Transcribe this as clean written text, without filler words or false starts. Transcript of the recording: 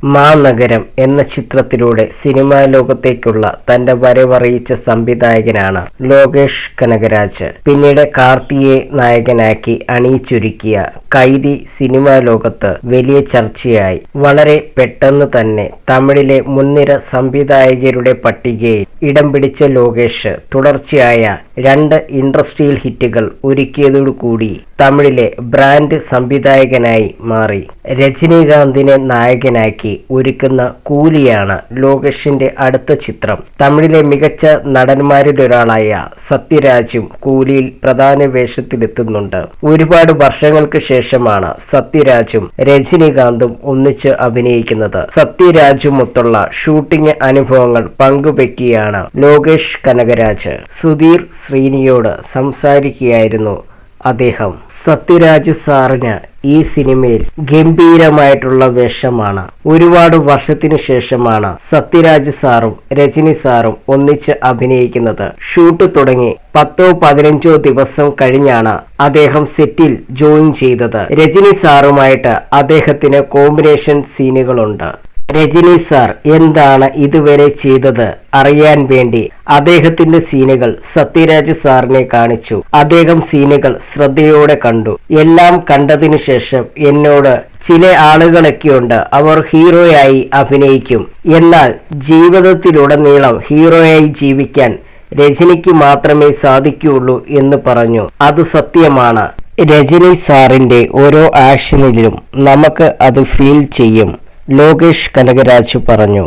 മാനഗരം എന്ന ചിത്രത്തിലൂടെ സിനിമാ ലോകത്തേക്കുള്ള തന്റെ വരവറിയിച്ച സംവിധായകനാണ് ലോകേഷ് കനകരാജ്. പിന്നീട് കാർത്തിയെ നായകനാക്കി അണിയിച്ചൊരുക്കിയ കൈദി സിനിമാ ലോകത്ത് വലിയ ചർച്ചയായി. വളരെ പെട്ടെന്ന് തന്നെ തമിഴിലെ മുൻനിര സംവിധായകരുടെ പട്ടികയിൽ ഇടം പിടിച്ച ലോകേഷ് തുടർച്ചയായ 2 ഇൻഡസ്ട്രിയൽ ഹിറ്റുകൾ ഒരുക്കിയതോടുകൂടി തമിഴിലെ ബ്രാൻഡ് സംവിധായകനായി മാറി. രജനീകാന്തിനെ നായകനാക്കി ഒരുക്കുന്ന കൂലിയാണ് ലോകേഷിന്റെ അടുത്ത ചിത്രം. തമിഴിലെ മികച്ച നടന്മാരിലൊരാളായ സത്യരാജും കൂലിയിൽ പ്രധാന വേഷത്തിലെത്തുന്നുണ്ട്. ഒരുപാട് വർഷങ്ങൾക്ക് ശേഷമാണ് സത്യരാജും രജനീകാന്തും ഒന്നിച്ച് അഭിനയിക്കുന്നത്. സത്യരാജുമൊത്തുള്ള ഷൂട്ടിംഗ് അനുഭവങ്ങൾ പങ്കുവെക്കുകയാണ് ലോകേഷ് കനകരാജ്. സുധീർ ശ്രീനിയോട് സംസാരിക്കുകയായിരുന്നു അദ്ദേഹം. സത്യരാജ് സാറിന് ഈ സിനിമയിൽ ഗംഭീരമായിട്ടുള്ള വേഷമാണ്. ഒരുപാട് വർഷത്തിനു ശേഷമാണ് സത്യരാജ് സാറും രജനി സാറും ഒന്നിച്ച് അഭിനയിക്കുന്നത്. ഷൂട്ട് തുടങ്ങി 10-15 ദിവസം കഴിഞ്ഞാണ് അദ്ദേഹം സെറ്റിൽ ജോയിൻ ചെയ്തത്. രജനി സാറുമായിട്ട് അദ്ദേഹത്തിന് കോമ്പിനേഷൻ സീനുകളുണ്ട്. രജനി സാർ എന്താണ് ഇതുവരെ ചെയ്തത് അറിയാൻ വേണ്ടി അദ്ദേഹത്തിന്റെ സീനുകൾ സത്യരാജ് സാറിനെ കാണിച്ചു. അദ്ദേഹം സീനുകൾ ശ്രദ്ധയോടെ കണ്ടു. എല്ലാം കണ്ടതിനു ശേഷം എന്നോട് ചില ആളുകളൊക്കെയുണ്ട്, അവർ ഹീറോയായി അഭിനയിക്കും, എന്നാൽ ജീവിതത്തിലുടനീളം ഹീറോയായി ജീവിക്കാൻ രജനിക്ക് മാത്രമേ സാധിക്കുകയുള്ളൂ എന്ന് പറഞ്ഞു. അത് സത്യമാണ്. രജനി സാറിന്റെ ഓരോ ആക്ഷനിലും നമുക്ക് അത് ഫീൽ ചെയ്യും, ലോകേഷ് കനകരാജ് പറഞ്ഞു.